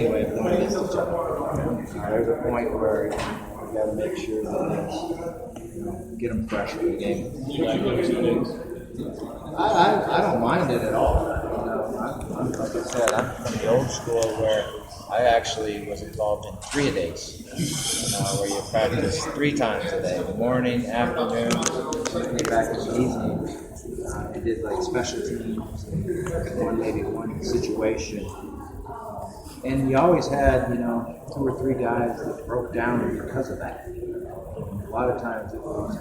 anyway going against each other. There's a point where you got to make sure that get them fresh for the game. I don't mind it at all. I'm, like I said, I'm from the old school where I actually was involved in 3-a-days, where you practice 3 times a day, morning, afternoon, certainly back in the evening. I did like special teams and maybe one situation. And you always had, 2 or 3 guys that broke down because of that. A lot of times it was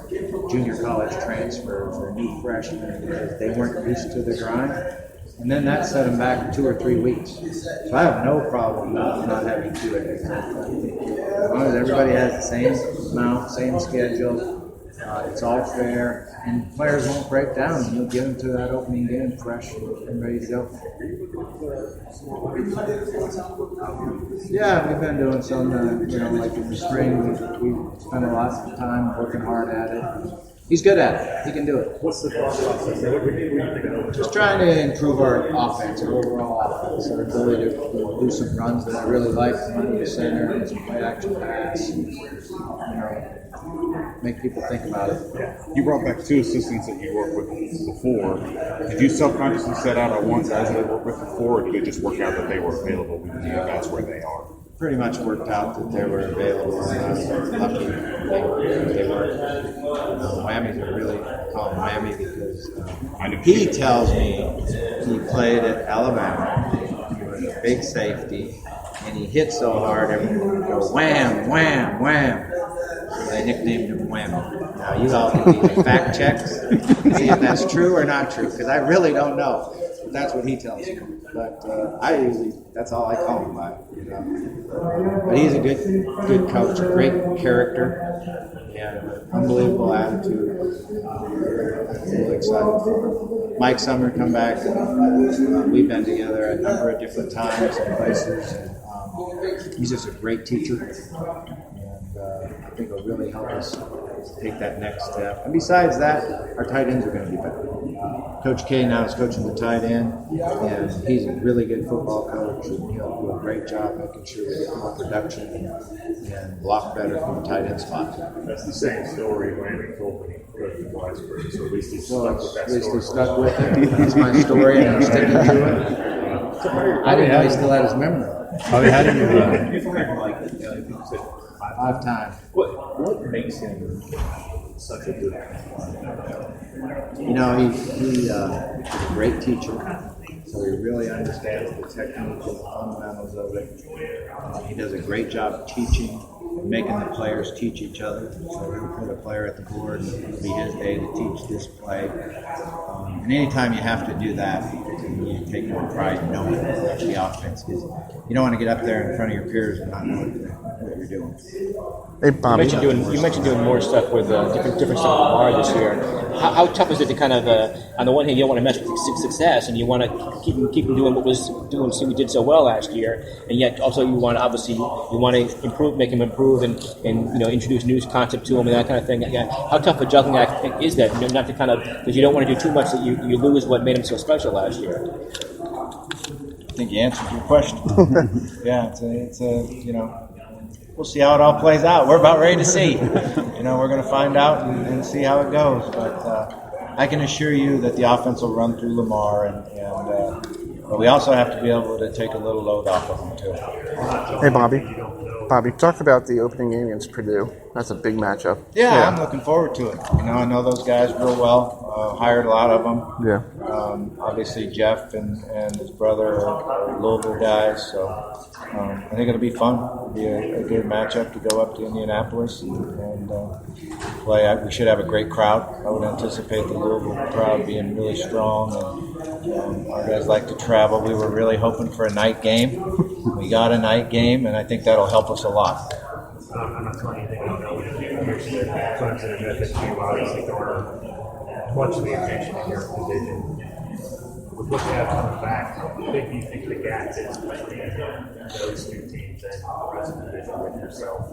junior college transfers or new freshmen because they weren't used to the grind. And then that set them back 2 or 3 weeks. So I have no problem not having 2 every time. As long as everybody has the same amount, same schedule, it's all fair, and players won't break down. And you'll get them to that opening game fresh and ready to go. Yeah, we've been doing some, like in the spring, we spent a lot of time working hard at it. He's good at it. He can do it. What's the thought process? What do you think of Just trying to improve our offense, our overall offense, our ability to do some runs that I really like, run to the center, and some play action pass, and, make people think about it. You brought back 2 assistants that you worked with before. Did you self-consciously set out, I want guys that I worked with before, or did it just work out that they were available with you guys where they are? Pretty much worked out that they were available, and I was lucky they were. Miami's a really call Miami because he tells me he played at Alabama. He was a big safety, and he hit so hard everyone would go wham, wham, wham. So they nicknamed him Whammy. Now you all can fact checks, see if that's true or not true, because I really don't know. But that's what he tells me. But that's all I call him by. But he's a good coach, a great character, and an unbelievable attitude. I'm really excited for him. Mike Summer come back. We've been together a number of different times and places. And, he's just a great teacher. I think it'll really help us take that next step. And besides that, our tight ends are going to be better. Coach K now is coaching the tight end, and he's a really good football coach, and he'll do a great job making sure we get more production and block better from the tight end spot. That's the same story Landry told when he coached in Blacksburg, so at least he's stuck with that story. At least he's stuck with it. That's my story, and I'm sticking to it. I didn't know he still had his memory. How did you If I like it, I think you said 5 times. What makes him such a good He's a great teacher, so he really understands the technique and the fundamentals of it. He does a great job teaching, making the players teach each other. So he'll put a player at the board, and it'll be his day to teach this play. And anytime you have to do that, you take more pride in knowing the offense, because you don't want to get up there in front of your peers and not know what you're doing. Hey, Bobby. You mentioned doing more stuff with different stuff with Lamar this year. How tough is it to kind of, on the one hand, you don't want to mess with success, and you want to keep him doing what we did so well last year, and yet also you want to improve, make him improve, and introduce new concept to him and that kind of thing. Yeah. How tough a juggling act is that? Not to kind of, because you don't want to do too much that you lose what made him so special last year. I think you answered your question. Yeah, it's a we'll see how it all plays out. We're about ready to see. We're going to find out and see how it goes. But I can assure you that the offense will run through Lamar, but we also have to be able to take a little load off of him too. Hey, Bobby. Bobby, talk about the opening game against Purdue. That's a big matchup. Yeah, I'm looking forward to it. I know those guys real well. Hired a lot of them. Yeah. Obviously, Jeff and his brother are Louisville guys, so I think it'll be fun. It'll be a good matchup to go up to Indianapolis and play. We should have a great crowd. I would anticipate the Louisville crowd being really strong, and our guys like to travel. We were really hoping for a night game. We got a night game, and I think that'll help us a lot. I'm not telling you anything I don't know. Here's the Clemson and FSU obviously garner much of the attention in your division. With what you have coming back, how big do you think the gap is between those two teams and the rest of the division with yourself?